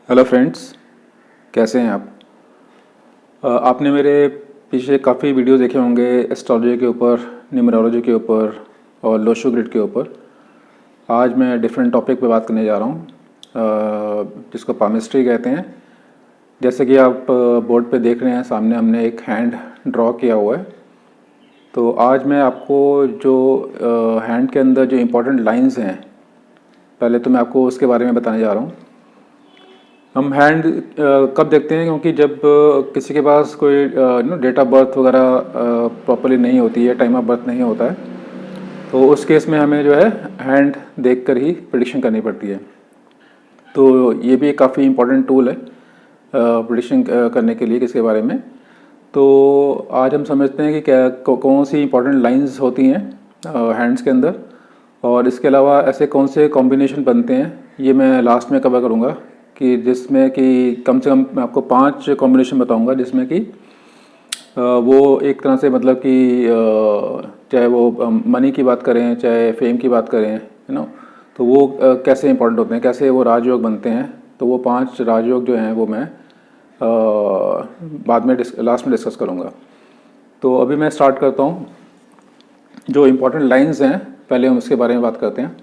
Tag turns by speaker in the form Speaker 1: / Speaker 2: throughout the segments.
Speaker 1: Hello friends, कैसे हैं आप? आपने मेरे पीछे काफ़ी वीडियो देखे होंगे एस्ट्रोलॉजी के ऊपर, न्यूमरोलॉजी के ऊपर और लोशो ग्रिड के ऊपर। आज मैं डिफरेंट टॉपिक पे बात करने जा रहा हूँ, जिसको पामिस्ट्री कहते हैं। जैसे कि आप बोर्ड पे देख रहे हैं, सामने हमने एक हैंड ड्रॉ किया हुआ है। तो आज मैं आपको जो हैंड के अंदर जो इम्पोर्टेंट लाइंस हैं, पहले तो मैं आपको उसके बारे में बताने जा रहा हूँ। हम हैंड कब देखते हैं? क्योंकि जब किसी के पास कोई डेट ऑफ बर्थ वगैरह प्रॉपरली नहीं होती है, टाइम ऑफ बर्थ नहीं होता है, तो उस केस में हमें जो है हैंड देखकर ही प्रेडिक्शन करनी पड़ती है। तो ये भी काफ़ी इम्पोर्टेंट टूल है प्रेडिक्शन करने के लिए किसके बारे में। तो आज हम समझते हैं कि क्या कौन सी इम्पोर्टेंट लाइंस होती हैं हैंड्स के अंदर, और इसके अलावा ऐसे कौन से कॉम्बिनेशन बनते हैं, ये मैं लास्ट में कवर करूँगा। कि जिसमें कि कम से कम मैं आपको 5 कॉम्बिनेशन बताऊंगा, जिसमें कि वो एक तरह से मतलब कि चाहे वो मनी की बात करें, चाहे फेम की बात करें, है ना, तो वो कैसे इंपॉर्टेंट होते हैं, कैसे वो राजयोग बनते हैं। तो वो 5 राजयोग जो हैं वो मैं बाद में लास्ट में डिस्कस करूँगा। तो अभी मैं स्टार्ट करता हूँ। जो इम्पोर्टेंट लाइंस हैं पहले हम उसके बारे में बात करते हैं।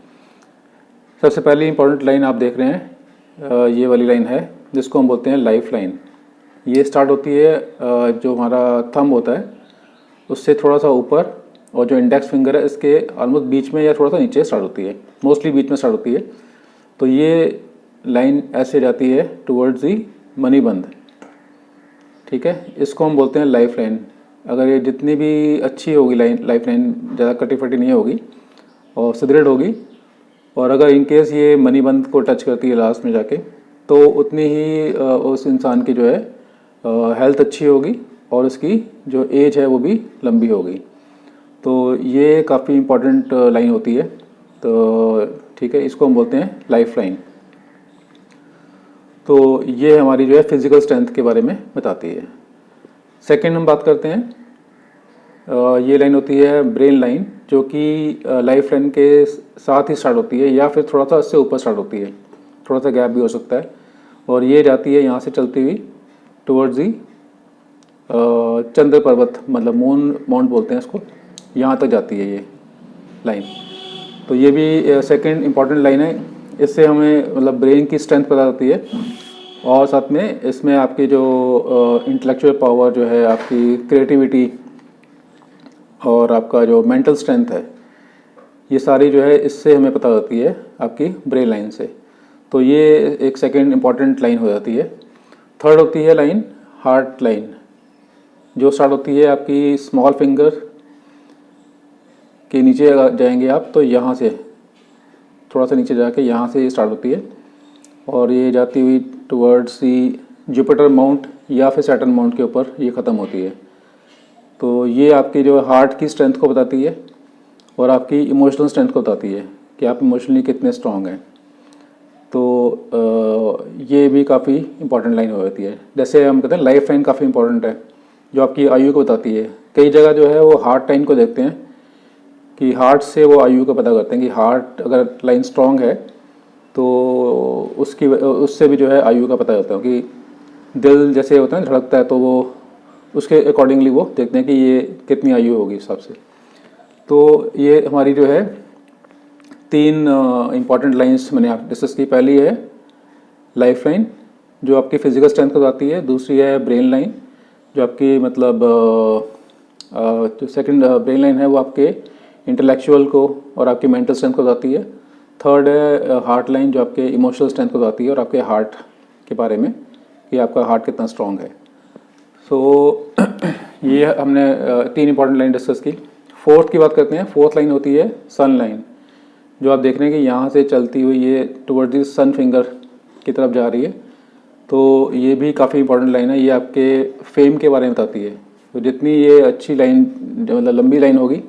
Speaker 1: सबसे पहली इम्पोर्टेंट लाइन आप देख रहे हैं, ये वाली लाइन है जिसको हम बोलते हैं लाइफ लाइन। ये स्टार्ट होती है जो हमारा थंब होता है उससे थोड़ा सा ऊपर, और जो इंडेक्स फिंगर है इसके ऑलमोस्ट बीच में या थोड़ा सा नीचे स्टार्ट होती है, मोस्टली बीच में स्टार्ट होती है। तो ये लाइन ऐसे जाती है टुवर्ड्स दी मनी बंद, ठीक है। इसको हम बोलते हैं लाइफ लाइन। अगर ये जितनी भी अच्छी होगी लाइफ लाइन, ज़्यादा कटी फटी नहीं होगी और सुदृढ़ होगी, और अगर इनकेस ये मनी बंद को टच करती है लास्ट में जाके, तो उतनी ही उस इंसान की जो है हेल्थ अच्छी होगी और उसकी जो एज है वो भी लंबी होगी। तो ये काफ़ी इम्पोर्टेंट लाइन होती है। तो ठीक है, इसको हम बोलते हैं लाइफ लाइन। तो ये हमारी जो है फिजिकल स्ट्रेंथ के बारे में बताती है। सेकंड हम बात करते हैं, ये लाइन होती है ब्रेन लाइन, जो कि लाइफ लाइन के साथ ही स्टार्ट होती है या फिर थोड़ा सा इससे ऊपर स्टार्ट होती है, थोड़ा सा गैप भी हो सकता है। और ये जाती है यहाँ से चलती हुई टुवर्ड्स दी चंद्र पर्वत, मतलब मून माउंट बोलते हैं इसको, यहाँ तक जाती है ये लाइन। तो ये भी सेकंड इम्पॉर्टेंट लाइन है। इससे हमें मतलब ब्रेन की स्ट्रेंथ पता होती है, और साथ में इसमें आपकी जो इंटेलेक्चुअल पावर जो है, आपकी क्रिएटिविटी और आपका जो मेंटल स्ट्रेंथ है, ये सारी जो है इससे हमें पता होती है आपकी ब्रेन लाइन से। तो ये एक सेकंड इम्पॉर्टेंट लाइन हो जाती है। थर्ड होती है लाइन हार्ट लाइन, जो स्टार्ट होती है आपकी स्मॉल फिंगर के नीचे जाएंगे आप, तो यहाँ से थोड़ा सा नीचे जाके यहाँ से स्टार्ट होती है, और ये जाती हुई टुवर्ड्स दी जुपिटर माउंट या फिर सैटर्न माउंट के ऊपर ये ख़त्म होती है। तो ये आपकी जो हार्ट की स्ट्रेंथ को बताती है और आपकी इमोशनल स्ट्रेंथ को बताती है कि आप इमोशनली कितने स्ट्रांग हैं। तो ये भी काफ़ी इंपॉर्टेंट लाइन हो जाती है। जैसे हम कहते हैं लाइफ लाइन काफ़ी इंपॉर्टेंट है, जो आपकी आयु को बताती है। कई जगह जो है वो हार्ट लाइन को देखते हैं कि हार्ट से वो आयु को पता करते हैं कि हार्ट अगर लाइन स्ट्रांग है तो उससे भी जो है आयु का पता करता है। कि दिल जैसे होता है धड़कता है, तो वो उसके अकॉर्डिंगली वो देखते हैं कि ये कितनी आयु होगी हिसाब से। तो ये हमारी जो है 3 इम्पॉर्टेंट लाइंस मैंने आप डिस्कस की। पहली है लाइफ लाइन, जो आपकी फिजिकल स्ट्रेंथ को बताती है। दूसरी है ब्रेन लाइन, जो आपकी मतलब जो सेकंड ब्रेन लाइन है वो आपके इंटेलेक्चुअल को और आपकी मेंटल स्ट्रेंथ को बताती है। थर्ड है हार्ट लाइन, जो आपके इमोशनल स्ट्रेंथ को बताती है और आपके हार्ट के बारे में कि आपका हार्ट कितना स्ट्रांग है। सो ये हमने 3 इंपॉर्टेंट लाइन डिस्कस की। फोर्थ की बात करते हैं। फोर्थ लाइन होती है सन लाइन, जो आप देख रहे हैं कि यहाँ से चलती हुई ये टुवर्ड दी सन फिंगर की तरफ जा रही है। तो ये भी काफ़ी इंपॉर्टेंट लाइन है। ये आपके फेम के बारे में बताती है। तो जितनी ये अच्छी लाइन मतलब लंबी लाइन होगी,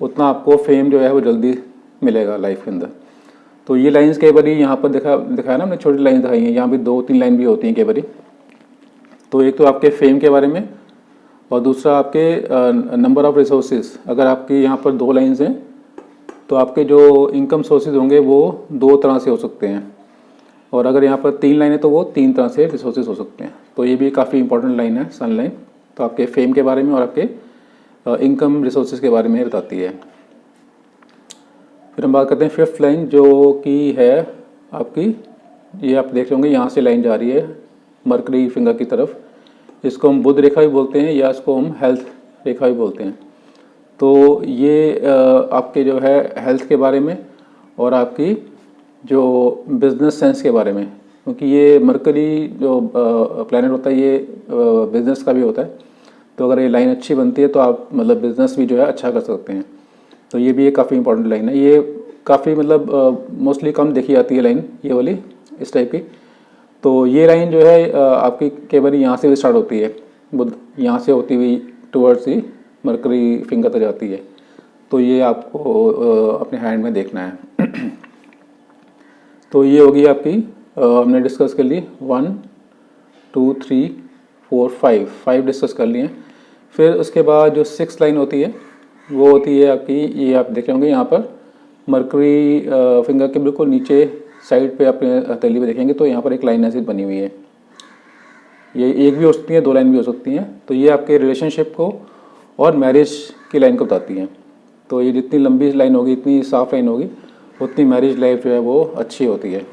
Speaker 1: उतना आपको फेम जो है वो जल्दी मिलेगा लाइफ के अंदर। तो ये लाइंस कई बार यहाँ पर दिखाया ना हमने, छोटी लाइन दिखाई हैं, यहाँ भी 2-3 लाइन भी होती हैं कई बार। तो एक तो आपके फेम के बारे में, और दूसरा आपके नंबर ऑफ़ रिसोर्सेज। अगर आपकी यहाँ पर 2 लाइंस हैं तो आपके जो इनकम सोर्सेज होंगे वो 2 तरह से हो सकते हैं। और अगर यहाँ पर 3 लाइन है तो वो 3 तरह से रिसोर्सेज हो सकते हैं। तो ये भी काफ़ी इंपॉर्टेंट लाइन है सन लाइन। तो आपके फेम के बारे में और आपके इनकम रिसोर्सेज के बारे में बताती है। फिर हम बात करते हैं 5th लाइन, जो कि है आपकी, ये आप देख रहे होंगे यहाँ से लाइन जा रही है मरकरी फिंगर की तरफ। इसको हम बुध रेखा भी बोलते हैं या इसको हम हेल्थ रेखा भी बोलते हैं। तो ये आपके जो है हेल्थ के बारे में और आपकी जो बिजनेस सेंस के बारे में, क्योंकि ये मरकरी जो प्लैनेट होता है ये बिजनेस का भी होता है। तो अगर ये लाइन अच्छी बनती है तो आप मतलब बिजनेस भी जो है अच्छा कर सकते हैं। तो ये भी एक काफ़ी इंपॉर्टेंट लाइन है। ये काफ़ी मतलब मोस्टली कम देखी जाती है लाइन ये वाली, इस टाइप की। तो ये लाइन जो है आपकी केवल यहाँ से भी स्टार्ट होती है, बुध यहाँ से होती हुई टुवर्ड्स ही मरकरी फिंगर तक जाती है। तो ये आपको अपने हैंड में देखना है। तो ये होगी आपकी हमने डिस्कस कर ली 1 2 3 4 5 डिस्कस कर लिए। फिर उसके बाद जो 6th लाइन होती है वो होती है आपकी, ये आप देख रहे होंगे यहाँ पर मरकरी फिंगर के बिल्कुल नीचे साइड पे अपने हथेली पे देखेंगे तो यहाँ पर एक लाइन ऐसी बनी हुई है। ये एक भी हो सकती है, 2 लाइन भी हो सकती हैं। तो ये आपके रिलेशनशिप को और मैरिज की लाइन को बताती हैं। तो ये जितनी लंबी लाइन होगी, इतनी साफ लाइन होगी, उतनी मैरिज लाइफ जो है वो अच्छी होती है।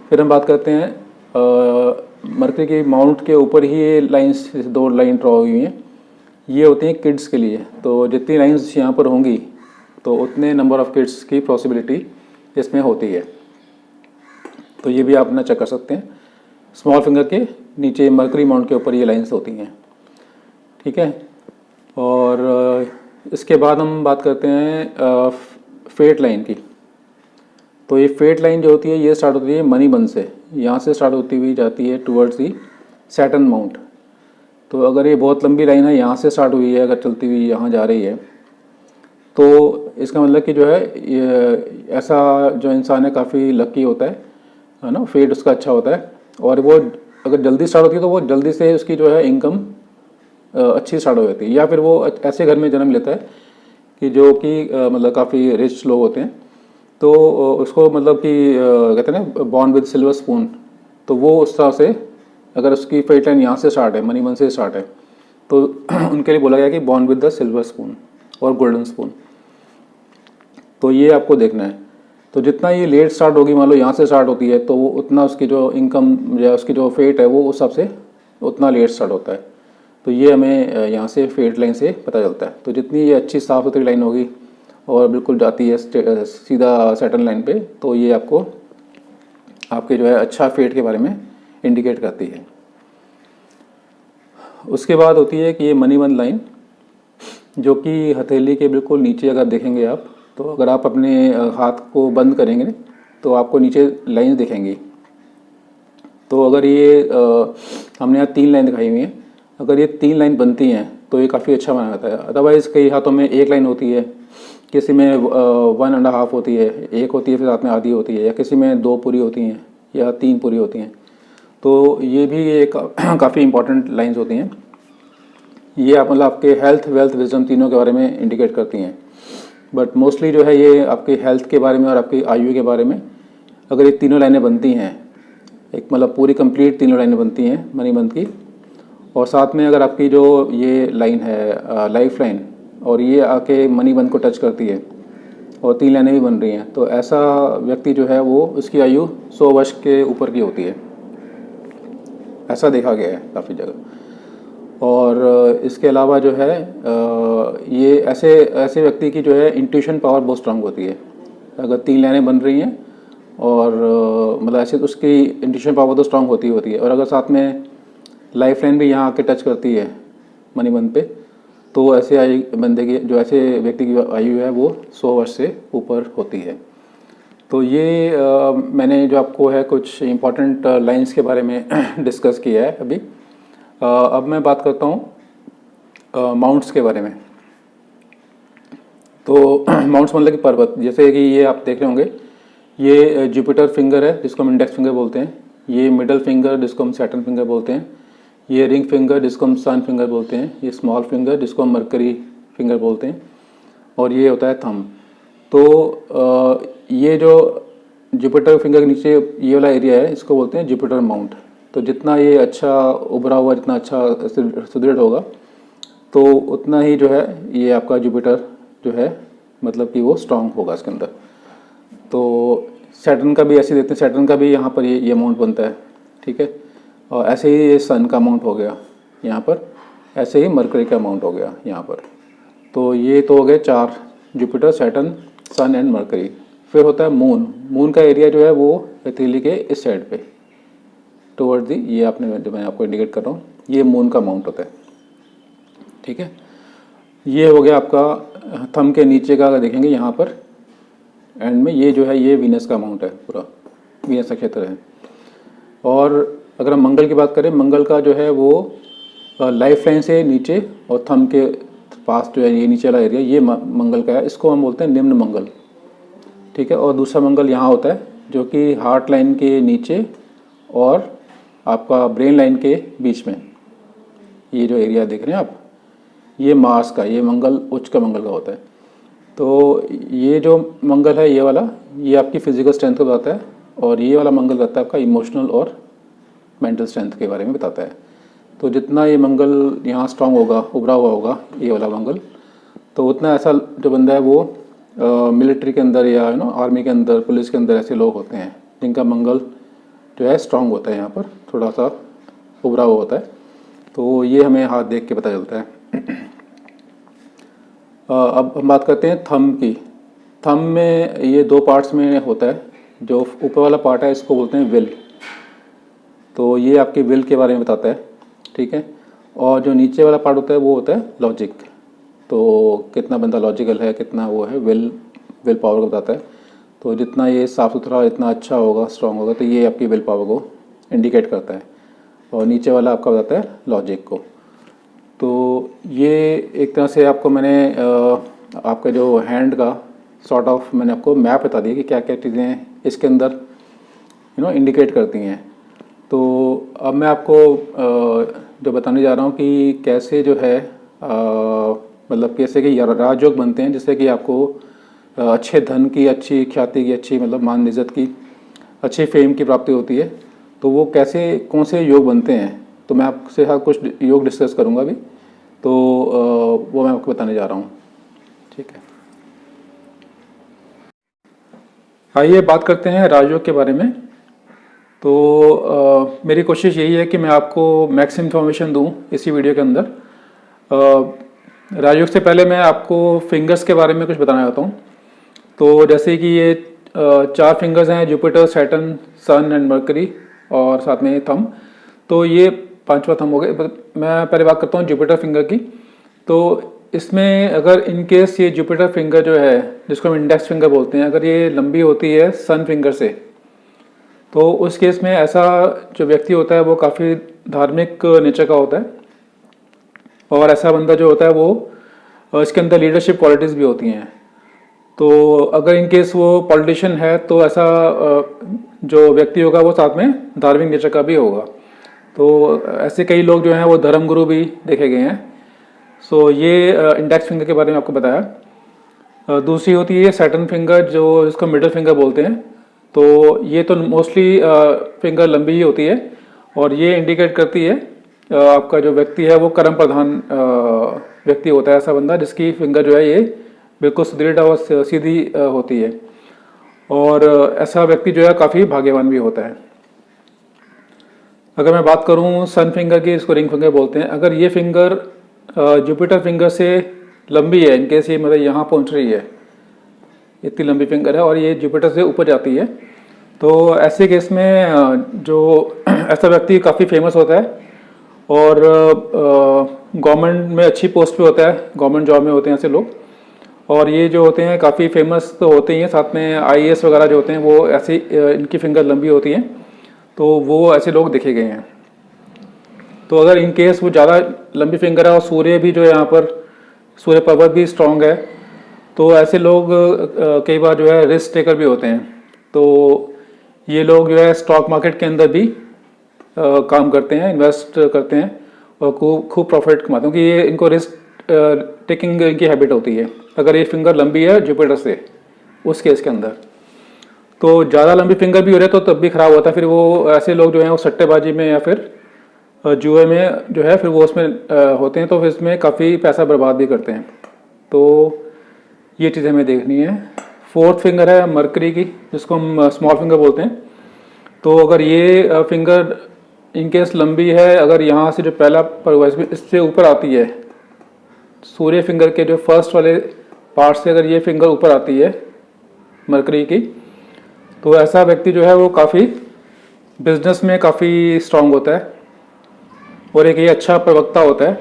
Speaker 1: फिर हम बात करते हैं मरकरी के माउंट के ऊपर ही ये लाइन्स 2 लाइन ड्रॉ हुई हैं, ये होती हैं किड्स के लिए। तो जितनी लाइन्स यहाँ पर होंगी तो उतने नंबर ऑफ़ किड्स की पॉसिबिलिटी इसमें होती है। तो ये भी आप अपना चेक कर सकते हैं। स्मॉल फिंगर के नीचे मरकरी माउंट के ऊपर ये लाइन्स होती हैं, ठीक है। और इसके बाद हम बात करते हैं फेट लाइन की। तो ये फेट लाइन जो होती है ये स्टार्ट होती है मनी बन से, यहाँ से स्टार्ट होती हुई जाती है टुवर्ड्स दी सैटर्न माउंट। तो अगर ये बहुत लंबी लाइन है, यहाँ से स्टार्ट हुई है, अगर चलती हुई यहाँ जा रही है, तो इसका मतलब कि जो है ये ऐसा जो इंसान है काफ़ी लकी होता है ना, फेट उसका अच्छा होता है। और वो अगर जल्दी स्टार्ट होती है तो वो जल्दी से उसकी जो है इनकम अच्छी स्टार्ट हो जाती है। या फिर वो ऐसे घर में जन्म लेता है कि जो कि मतलब काफ़ी रिच लोग होते हैं, तो उसको मतलब कि कहते हैं ना बॉर्न विद सिल्वर स्पून। तो वो उस तरह से अगर उसकी फेट लाइन यहाँ से स्टार्ट है, मनी मन से स्टार्ट है, तो उनके लिए बोला गया कि born with the silver spoon और गोल्डन स्पून। तो ये आपको देखना है। तो जितना ये लेट स्टार्ट होगी, मान लो यहाँ से स्टार्ट होती है, तो वो उतना उसकी जो इनकम या उसकी जो फेट है वो उस हिसाब से उतना लेट स्टार्ट होता है। तो ये हमें यहाँ से फेट लाइन से पता चलता है। तो जितनी ये अच्छी साफ सुथरी लाइन होगी और बिल्कुल जाती है सीधा सैटर्न लाइन पे, तो ये आपको आपके जो है अच्छा फेट के बारे में इंडिकेट करती है। उसके बाद होती है कि ये मनी बंद लाइन, जो कि हथेली के बिल्कुल नीचे अगर देखेंगे आप, तो अगर आप अपने हाथ को बंद करेंगे तो आपको नीचे लाइन दिखेंगी। तो अगर ये हमने यहाँ 3 लाइन दिखाई हुई हैं, अगर ये 3 लाइन बनती हैं तो ये काफ़ी अच्छा माना जाता है। अदरवाइज़ कई हाथों में 1 लाइन होती है, किसी में 1.5 होती है, 1 होती है, फिर साथ में आधी होती है, या किसी में 2 पूरी होती हैं या 3 पूरी होती हैं। तो ये भी एक काफ़ी इंपॉर्टेंट लाइंस होती हैं। ये आप मतलब आपके हेल्थ, वेल्थ, विजडम तीनों के बारे में इंडिकेट करती हैं। बट मोस्टली जो है ये आपके हेल्थ के बारे में और आपकी आयु के बारे में, अगर ये तीनों लाइनें बनती हैं, एक मतलब पूरी कंप्लीट तीनों लाइनें बनती हैं मनी मंथ की, और साथ में अगर आपकी जो ये लाइन है लाइफ लाइन, और ये आके मनी मंथ को टच करती है और 3 लाइनें भी बन रही हैं, तो ऐसा व्यक्ति जो है वो उसकी आयु 100 वर्ष के ऊपर की होती है। ऐसा देखा गया है काफ़ी जगह। और इसके अलावा जो है ये ऐसे व्यक्ति की जो है इंट्यूशन पावर बहुत स्ट्रांग होती है। अगर 3 लाइनें बन रही हैं और मतलब ऐसे तो उसकी इंट्यूशन पावर तो स्ट्रांग होती है। और अगर साथ में लाइफ लाइन भी यहाँ आके टच करती है मनी मंथ पे, तो ऐसे आयु बंदे की जो ऐसे व्यक्ति की आयु है वो 100 वर्ष से ऊपर होती है। तो ये मैंने जो आपको है कुछ इम्पॉर्टेंट लाइंस के बारे में डिस्कस किया है अभी। अब मैं बात करता हूँ माउंट्स के बारे में। तो माउंट्स मतलब कि पर्वत, जैसे कि ये आप देख रहे होंगे, ये जुपिटर फिंगर है जिसको हम इंडेक्स फिंगर बोलते हैं, ये मिडल फिंगर जिसको हम सैटर्न फिंगर बोलते हैं, ये रिंग फिंगर जिसको हम सन फिंगर बोलते हैं, ये स्मॉल फिंगर जिसको हम मरकरी फिंगर बोलते हैं, और ये होता है थंब। तो ये जो जुपिटर फिंगर के नीचे ये वाला एरिया है, इसको बोलते हैं जुपिटर माउंट। तो जितना ये अच्छा उभरा हुआ, जितना अच्छा सुदृढ़ होगा, तो उतना ही जो है ये आपका जुपिटर जो है मतलब कि वो स्ट्रांग होगा इसके अंदर। तो सैटर्न का भी ऐसे देते हैं, सैटर्न का भी यहाँ पर ये अमाउंट बनता है, ठीक है। और ऐसे ही ये सन का अमाउंट हो गया यहाँ पर, ऐसे ही मरकरी का अमाउंट हो गया यहाँ पर। तो ये तो हो गए 4, Jupiter, Saturn, sun and Mercury. फिर होता है मून। मून का एरिया जो है वो हथेली के इस साइड पे टुवर्ड दी, ये आपने जो मैं आपको इंडिकेट कर रहा हूँ, ये मून का अमाउंट होता है, ठीक है। ये हो गया आपका थंब के नीचे का, अगर देखेंगे यहाँ पर एंड में, ये जो है ये वीनस का अमाउंट है, पूरा वीनस का क्षेत्र है। और अगर हम मंगल की बात करें, मंगल का जो है वो लाइफ लाइन से नीचे और थंब के पास जो है ये नीचे वाला एरिया, ये मंगल का है, इसको हम बोलते हैं निम्न मंगल, ठीक है। और दूसरा मंगल यहाँ होता है जो कि हार्ट लाइन के नीचे और आपका ब्रेन लाइन के बीच में, ये जो एरिया देख रहे हैं आप, ये मार्स का, ये मंगल उच्च का मंगल का होता है। तो ये जो मंगल है ये वाला, ये आपकी फिजिकल स्ट्रेंथ को बताता है, और ये वाला मंगल रहता है आपका इमोशनल और मेंटल स्ट्रेंथ के बारे में बताता है। तो जितना ये मंगल यहाँ स्ट्रांग होगा, उभरा हुआ होगा ये वाला मंगल, तो उतना ऐसा जो बंदा है वो मिलिट्री के अंदर या आर्मी के अंदर, पुलिस के अंदर ऐसे लोग होते हैं जिनका मंगल जो है स्ट्रांग होता है, यहाँ पर थोड़ा सा उभरा हुआ होता है। तो ये हमें हाथ देख के पता चलता है। अब हम बात करते हैं थंब की। थंब में ये 2 पार्ट्स में होता है। जो ऊपर वाला पार्ट है इसको बोलते हैं विल, तो ये आपके विल के बारे में बताता है, ठीक है। और जो नीचे वाला पार्ट होता है वो होता है लॉजिक, तो कितना बंदा लॉजिकल है, कितना वो है, विल पावर को बताता है। तो जितना ये साफ़ सुथरा, इतना अच्छा होगा, स्ट्रांग होगा, तो ये आपकी विल पावर को इंडिकेट करता है। और नीचे वाला आपका बताता है लॉजिक को। तो ये एक तरह से आपको मैंने आपका जो हैंड का सॉर्ट ऑफ मैंने आपको मैप बता दिया कि क्या क्या चीज़ें इसके अंदर इंडिकेट करती हैं। तो अब मैं आपको जो बताने जा रहा हूँ कि कैसे जो है मतलब कैसे कि राजयोग बनते हैं, जिससे कि आपको अच्छे धन की, अच्छी ख्याति की, अच्छी मतलब मान इज्जत की, अच्छी फेम की प्राप्ति होती है। तो वो कैसे, कौन से योग बनते हैं, तो मैं आपसे साथ कुछ योग डिस्कस करूँगा अभी। तो वो मैं आपको बताने जा रहा हूँ, ठीक है। आइए बात करते हैं राजयोग के बारे में। तो मेरी कोशिश यही है कि मैं आपको मैक्सिमम इन्फॉर्मेशन दूं इसी वीडियो के अंदर। राजयोग से पहले मैं आपको फिंगर्स के बारे में कुछ बताना चाहता हूँ। तो जैसे कि ये 4 फिंगर्स हैं, Jupiter, Saturn, sun and Mercury, और साथ में थंब। तो ये 5वां थंब हो गए। मैं पहले बात करता हूँ जुपिटर फिंगर की। तो इसमें अगर इन केस ये जुपिटर फिंगर जो है, जिसको हम इंडेक्स फिंगर बोलते हैं, अगर ये लंबी होती है सन फिंगर से, तो उस केस में ऐसा जो व्यक्ति होता है वो काफ़ी धार्मिक नेचर का होता है। और ऐसा बंदा जो होता है वो इसके अंदर लीडरशिप क्वालिटीज़ भी होती हैं। तो अगर इन केस वो पॉलिटिशियन है, तो ऐसा जो व्यक्ति होगा वो साथ में धार्मिक नेचर का भी होगा। तो ऐसे कई लोग जो हैं वो धर्मगुरु भी देखे गए हैं। सो ये इंडेक्स फिंगर के बारे में आपको बताया। दूसरी होती है सैटर्न फिंगर, जो इसको मिडिल फिंगर बोलते हैं। तो ये तो मोस्टली फिंगर लंबी ही होती है, और ये इंडिकेट करती है आपका जो व्यक्ति है वो कर्म प्रधान व्यक्ति होता है, ऐसा बंदा जिसकी फिंगर जो है ये बिल्कुल सुदृढ़ और सीधी होती है। और ऐसा व्यक्ति जो है काफ़ी भाग्यवान भी होता है। अगर मैं बात करूं सन फिंगर की, इसको रिंग फिंगर बोलते हैं। अगर ये फिंगर जुपिटर फिंगर से लंबी है, इनकेस ये मतलब यहाँ पहुँच रही है, इतनी लंबी फिंगर है और ये जुपिटर से ऊपर जाती है, तो ऐसे केस में जो ऐसा व्यक्ति काफ़ी फेमस होता है और गवर्नमेंट में अच्छी पोस्ट पे होता है, गवर्नमेंट जॉब में होते हैं ऐसे लोग। और ये जो होते हैं काफ़ी फेमस तो होते ही हैं, साथ में आईएएस वगैरह जो होते हैं वो ऐसी इनकी फिंगर लंबी होती है, तो वो ऐसे लोग देखे गए हैं। तो अगर इन केस वो ज़्यादा लंबी फिंगर है और सूर्य भी जो है यहाँ पर सूर्य पर्वत भी स्ट्रांग है, तो ऐसे लोग कई बार जो है रिस्क टेकर भी होते हैं। तो ये लोग जो है स्टॉक मार्केट के अंदर भी काम करते हैं, इन्वेस्ट करते हैं और खूब प्रॉफिट कमाते हैं, क्योंकि ये इनको रिस्क टेकिंग इनकी हैबिट होती है। अगर ये फिंगर लंबी है जुपिटर से, उस केस के अंदर। तो ज़्यादा लंबी फिंगर भी हो रही है तो तब भी ख़राब होता है। फिर वो ऐसे लोग जो हैं वो सट्टेबाजी में या फिर जुए में जो है फिर वो उसमें होते हैं, तो फिर इसमें काफ़ी पैसा बर्बाद भी करते हैं। तो ये चीज़ हमें देखनी है। फोर्थ फिंगर है मरकरी की, जिसको हम स्मॉल फिंगर बोलते हैं। तो अगर ये फिंगर इनकेस लंबी है, अगर यहाँ से जो पहला परवाइज इससे ऊपर आती है, सूर्य फिंगर के जो फर्स्ट वाले पार्ट से अगर ये फिंगर ऊपर आती है मरकरी की, तो ऐसा व्यक्ति जो है वो काफ़ी बिजनेस में काफ़ी स्ट्रांग होता है और एक ये अच्छा प्रवक्ता होता है।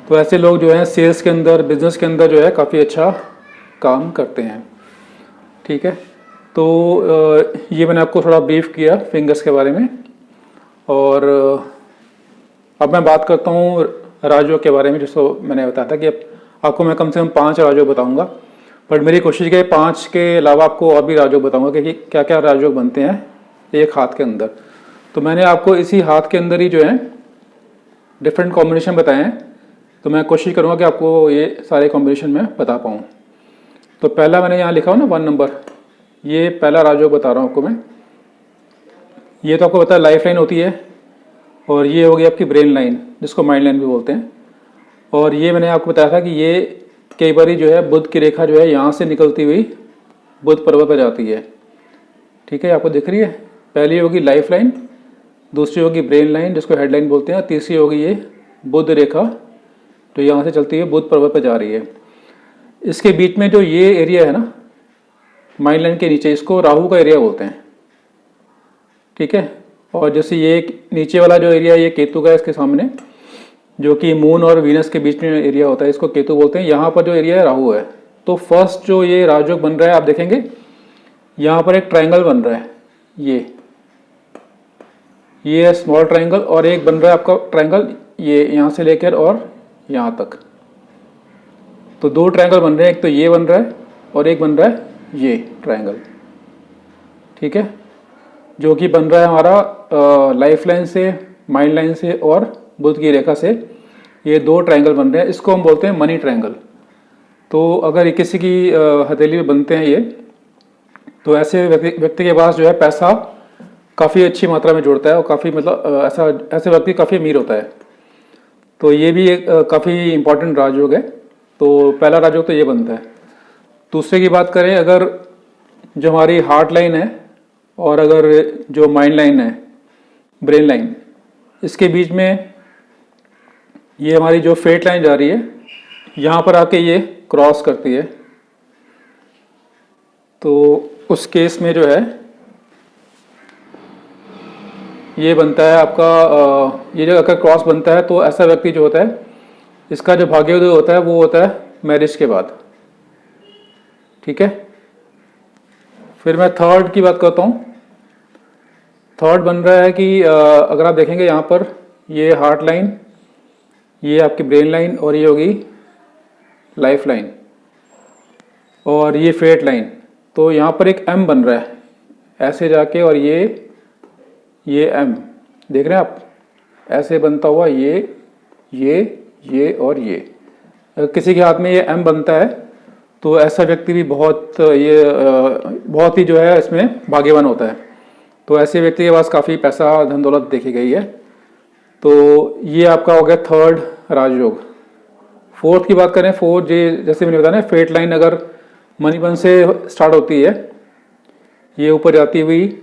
Speaker 1: तो ऐसे लोग जो हैं सेल्स के अंदर, बिजनेस के अंदर जो है काफ़ी अच्छा काम करते हैं। ठीक है, तो ये मैंने आपको थोड़ा ब्रीफ किया फिंगर्स के बारे में। और अब मैं बात करता हूँ राजयोग के बारे में, जिसको मैंने बताया था कि आपको मैं कम से कम 5 राजयोग बताऊंगा, बट मेरी कोशिश है 5 के अलावा आपको और भी राजयोग बताऊंगा कि क्या क्या राजयोग बनते हैं एक हाथ के अंदर। तो मैंने आपको इसी हाथ के अंदर ही जो है डिफरेंट कॉम्बिनेशन बताए हैं, तो मैं कोशिश करूँगा कि आपको ये सारे कॉम्बिनेशन में बता पाऊँ। तो पहला मैंने यहाँ लिखा हो ना 1 नंबर, ये पहला राजयोग बता रहा हूँ आपको मैं। ये तो आपको पता है लाइफ लाइन होती है, और ये होगी आपकी ब्रेन लाइन, जिसको माइंड लाइन भी बोलते हैं। और ये मैंने आपको बताया था कि ये कई बार जो है बुध की रेखा जो है यहाँ से निकलती हुई बुध पर्वत पर जाती है। ठीक है, आपको दिख रही है। पहली होगी लाइफ लाइन, दूसरी होगी ब्रेन लाइन जिसको हेडलाइन बोलते हैं, तीसरी होगी ये बुध रेखा जो यहाँ से चलती है बुध पर्वत पर जा रही है। इसके बीच में जो ये एरिया है ना माइंड लाइन के नीचे, इसको राहु का एरिया बोलते हैं। ठीक है, और जैसे ये नीचे वाला जो एरिया ये केतु का है इसके सामने, जो कि मून और वीनस के बीच में एरिया होता है, इसको केतु बोलते हैं। यहाँ पर जो एरिया है राहु है। तो फर्स्ट जो ये राजयोग बन रहा है आप देखेंगे यहाँ पर एक ट्रायंगल बन रहा है, ये है स्मॉल ट्रायंगल, और एक बन रहा है आपका ट्रायंगल ये यहाँ से लेकर और यहाँ तक। तो 2 ट्रायंगल बन रहे हैं, एक तो ये बन रहा है और एक बन रहा है ये ट्रायंगल। ठीक है, जो कि बन रहा है हमारा लाइफ लाइन से, माइंड लाइन से और बुध की रेखा से। ये 2 ट्रायंगल बन रहे हैं, इसको हम बोलते हैं मनी ट्रायंगल। तो अगर किसी की हथेली में बनते हैं ये, तो ऐसे व्यक्ति के पास जो है पैसा काफ़ी अच्छी मात्रा में जुड़ता है और काफ़ी मतलब ऐसे व्यक्ति काफ़ी अमीर होता है। तो ये भी एक काफ़ी इंपॉर्टेंट राजयोग है। तो पहला राजयोग तो ये बनता है। दूसरे की बात करें, अगर जो हमारी हार्ट लाइन है और अगर जो माइंड लाइन है, ब्रेन लाइन, इसके बीच में ये हमारी जो फेट लाइन जा रही है, यहाँ पर आके ये क्रॉस करती है। तो उस केस में जो है ये बनता है आपका ये जो अगर क्रॉस बनता है, तो ऐसा व्यक्ति जो होता है, इसका जो भाग्योदय होता है वो होता है मैरिज के बाद। ठीक है, फिर मैं थर्ड की बात करता हूँ। थर्ड बन रहा है कि अगर आप देखेंगे यहाँ पर ये हार्ट लाइन, ये आपकी ब्रेन लाइन, और ये होगी लाइफ लाइन, और ये फेट लाइन। तो यहाँ पर एक एम बन रहा है ऐसे जाके, और ये एम देख रहे हैं आप, ऐसे बनता हुआ ये और ये। अगर किसी के हाथ में ये एम बनता है तो ऐसा व्यक्ति भी बहुत ही जो है इसमें भाग्यवान होता है। तो ऐसे व्यक्ति के पास काफ़ी पैसा, धन दौलत देखी गई है। तो ये आपका हो गया थर्ड राजयोग। फोर्थ की बात करें, फोर्थ जैसे मैंने बताया ना, फेट लाइन अगर मणिबंध से स्टार्ट होती है, ये ऊपर जाती हुई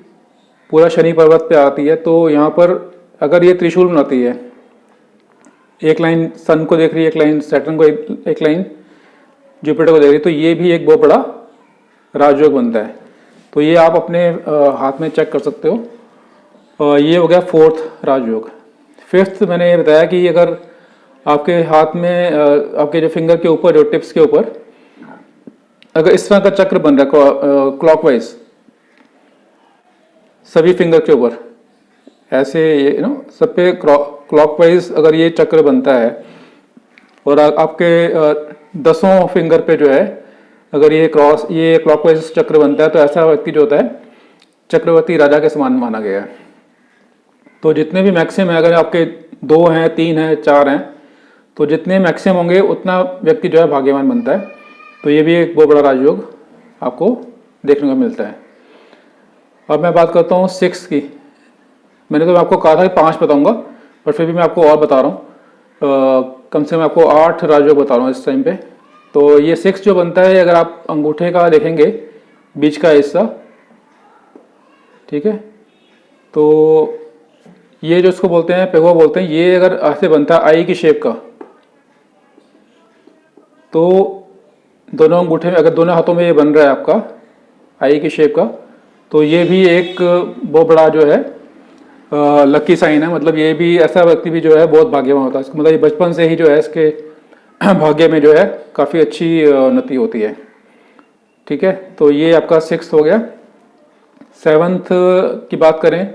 Speaker 1: पूरा शनि पर्वत पे आती है। तो यहाँ पर अगर ये त्रिशूल बनाती है, एक लाइन सन को देख रही है, एक लाइन सैटर्न को, एक लाइन जुपिटर को देख रही है, तो ये भी एक बहुत बड़ा राजयोग बनता है। तो ये आप अपने हाथ में चेक कर सकते हो। ये हो गया फोर्थ राजयोग। फिफ्थ मैंने ये बताया कि अगर आपके हाथ में आपके जो फिंगर के ऊपर, जो टिप्स के ऊपर अगर इस तरह का चक्र बन रहा है क्लॉकवाइज सभी फिंगर के ऊपर, ऐसे सब पे क्लॉकवाइज अगर ये चक्र बनता है, और आपके 10 फिंगर पे जो है अगर ये क्लॉकवाइज चक्र बनता है, तो ऐसा व्यक्ति जो होता है चक्रवर्ती राजा के समान माना गया है। तो जितने भी मैक्सिमम है, अगर आपके 2 हैं, 3 हैं, 4 हैं, तो जितने मैक्सिमम होंगे उतना व्यक्ति जो है भाग्यवान बनता है। तो ये भी एक बहुत बड़ा राजयोग आपको देखने को मिलता है। अब मैं बात करता हूँ 6 की। मैंने तो आपको कहा था कि 5 बताऊँगा, पर फिर भी मैं आपको और बता रहा हूँ। कम से कम आपको 8 राजयोग बता रहा हूँ इस टाइम पे। तो ये 6 जो बनता है, अगर आप अंगूठे का देखेंगे बीच का हिस्सा, ठीक है, तो ये जो इसको बोलते हैं पेगवा बोलते हैं, ये अगर ऐसे बनता है आई की शेप का, तो दोनों अंगूठे में अगर दोनों हाथों में ये बन रहा है आपका आई की शेप का, तो ये भी एक बहुत बड़ा जो है लकी साइन है। मतलब ये भी ऐसा व्यक्ति भी जो है बहुत भाग्यवान होता है। इसका मतलब ये बचपन से ही जो है इसके भाग्य में जो है काफ़ी अच्छी उन्नति होती है। ठीक है, तो ये आपका 6 हो गया। 7th की बात करें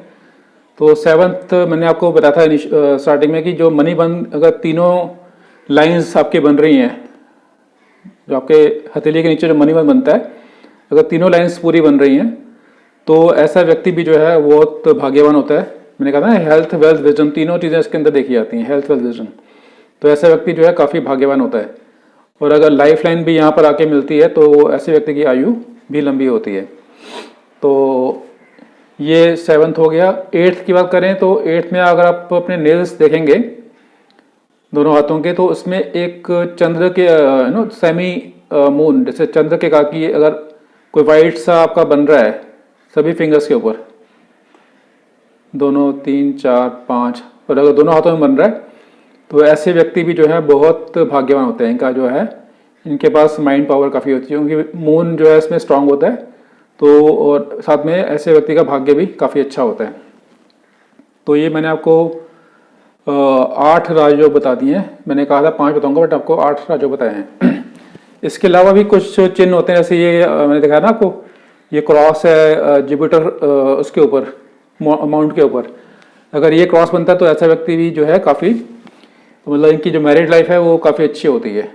Speaker 1: तो 7th मैंने आपको बताया था स्टार्टिंग में कि जो मनी बन, अगर तीनों लाइंस आपके बन रही हैं, जो आपके हथेली के नीचे जो मनी बन बनता है, अगर तीनों लाइंस पूरी बन रही हैं, तो ऐसा व्यक्ति भी जो है बहुत भाग्यवान होता है। मैंने कहा था हेल्थ वेल्थ विजन, तीनों चीज़ें इसके अंदर देखी जाती हैं, हेल्थ वेल्थ विजन। तो ऐसा व्यक्ति जो है काफ़ी भाग्यवान होता है। और अगर लाइफ लाइन भी यहाँ पर आके मिलती है तो ऐसे व्यक्ति की आयु भी लंबी होती है। तो ये 7th हो गया। 8th की बात करें तो 8th में अगर आप अपने नेल्स देखेंगे दोनों हाथों के, तो उसमें एक चंद्र के सेमी मून, जैसे चंद्र के की अगर कोई वाइट सा आपका बन रहा है सभी फिंगर्स के ऊपर, 2 3 4 5, और अगर दोनों हाथों में बन रहा है, तो ऐसे व्यक्ति भी जो है बहुत भाग्यवान होते हैं। इनका जो है, इनके पास माइंड पावर काफ़ी होती है, क्योंकि मून जो है इसमें स्ट्रांग होता है। तो और साथ में ऐसे व्यक्ति का भाग्य भी काफ़ी अच्छा होता है। तो ये मैंने आपको 8 राजयोग बता दिए हैं। मैंने कहा था 5 बताऊंगा, बट आपको 8 राजयोग बताए हैं। इसके अलावा भी कुछ चिन्ह होते हैं, जैसे ये मैंने दिखाया ना आपको, ये क्रॉस है जुपिटर उसके ऊपर, माउंट के ऊपर। अगर ये क्रॉस बनता है तो ऐसा व्यक्ति भी जो है काफ़ी, मतलब इनकी जो मैरिड लाइफ है वो काफ़ी अच्छी होती है।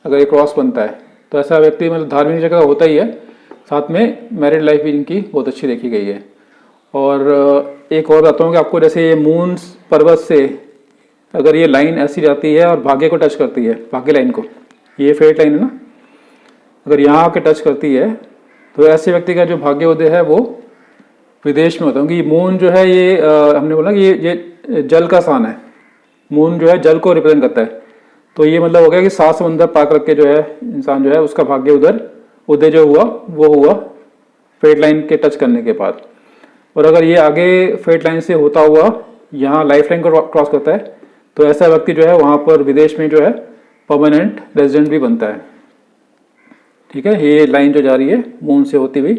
Speaker 1: अगर ये क्रॉस बनता है तो ऐसा व्यक्ति मतलब धार्मिक जगह होता ही है, साथ में मैरिड लाइफ भी इनकी बहुत अच्छी देखी गई है। और एक और बताता हूँ कि आपको, जैसे ये मून पर्वत से अगर ये लाइन ऐसी जाती है और भाग्य को टच करती है, भाग्य लाइन को, ये फेट लाइन है ना, अगर यहाँ आके टच करती है तो ऐसे व्यक्ति का जो भाग्योदय है वो विदेश में होता है। क्योंकि मून जो है ये हमने बोला कि ये जल का स्थान है। मून जो है जल को रिप्रेजेंट करता है। तो ये मतलब हो गया कि 7 समुंदर पार करके जो है इंसान जो है उसका भाग्य उदय जो हुआ वो हुआ फेट लाइन के टच करने के बाद। और अगर ये आगे फेट लाइन से होता हुआ यहाँ लाइफ लाइन को क्रॉस करता है, तो ऐसा व्यक्ति जो है वहाँ पर विदेश में जो है परमानेंट रेजिडेंट भी बनता है। ठीक है, ये लाइन जो जा रही है मून से होती हुई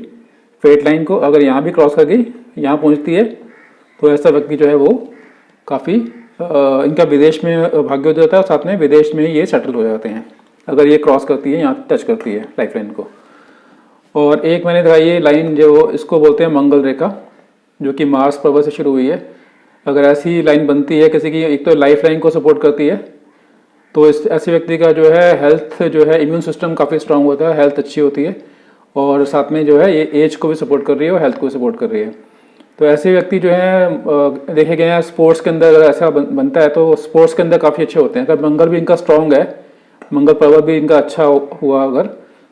Speaker 1: फेट लाइन को अगर यहाँ भी क्रॉस कर गई, यहाँ पहुँचती है, तो ऐसा व्यक्ति जो है वो काफ़ी इनका विदेश में भाग्योदय होता है, साथ में विदेश में ये सेटल हो जाते हैं अगर ये क्रॉस करती है, यहाँ टच करती है लाइफ लाइन को। और एक मैंने दिखाई ये लाइन, जो इसको बोलते हैं मंगल रेखा, जो कि मार्स पर्वत से शुरू हुई है। अगर ऐसी लाइन बनती है किसी की, एक तो लाइफ लाइन को सपोर्ट करती है, तो इस ऐसे व्यक्ति का जो है हेल्थ जो है इम्यून सिस्टम काफ़ी स्ट्रांग होता है, हेल्थ अच्छी होती है, और साथ में जो है ये एज को भी सपोर्ट कर रही है और हेल्थ को भी सपोर्ट कर रही है। तो ऐसे व्यक्ति जो है देखे गए हैं स्पोर्ट्स के अंदर, अगर ऐसा बनता है तो स्पोर्ट्स के अंदर काफ़ी अच्छे होते हैं। अगर मंगल भी इनका स्ट्रांग है, मंगल पर्वत भी इनका अच्छा हुआ, अगर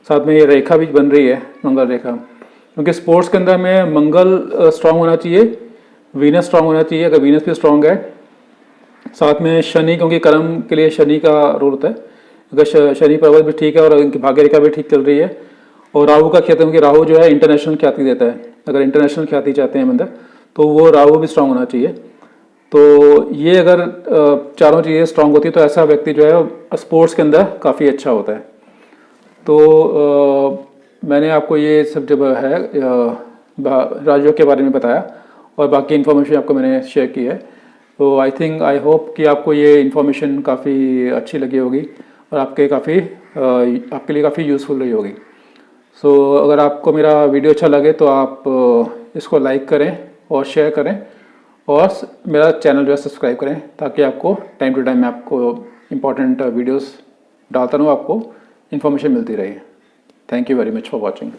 Speaker 1: साथ में ये रेखा भी बन रही है मंगल रेखा, क्योंकि स्पोर्ट्स के अंदर में मंगल स्ट्रांग होना चाहिए, वीनस स्ट्रांग होना चाहिए। अगर वीनस भी स्ट्रांग है, साथ में शनि, क्योंकि कर्म के लिए शनि का रोल होता है, अगर शनि पर्वत भी ठीक है और इनकी भाग्य रेखा भी ठीक चल रही है, और राहु का ख्याति, क्योंकि राहु जो है इंटरनेशनल ख्याति देता है, अगर इंटरनेशनल ख्याति चाहते हैं बंदा, तो वो राहु भी स्ट्रांग होना चाहिए। तो ये अगर चारों चीज़ें स्ट्रांग होती है तो ऐसा व्यक्ति जो है स्पोर्ट्स के अंदर काफ़ी अच्छा होता है। तो मैंने आपको ये सब जब है राजयोग के बारे में बताया और बाकी इन्फॉर्मेशन आपको मैंने शेयर की है। तो आई होप कि आपको ये इन्फॉर्मेशन काफ़ी अच्छी लगी होगी और आपके लिए काफ़ी यूज़फुल रही होगी। सो अगर आपको मेरा वीडियो अच्छा लगे तो आप इसको लाइक करें और शेयर करें, और मेरा चैनल जो है सब्सक्राइब करें, ताकि आपको टाइम टू टाइम मैं आपको इम्पॉर्टेंट वीडियोस डालता रहूँ, आपको इन्फॉर्मेशन मिलती रहे। Thank you very much for watching.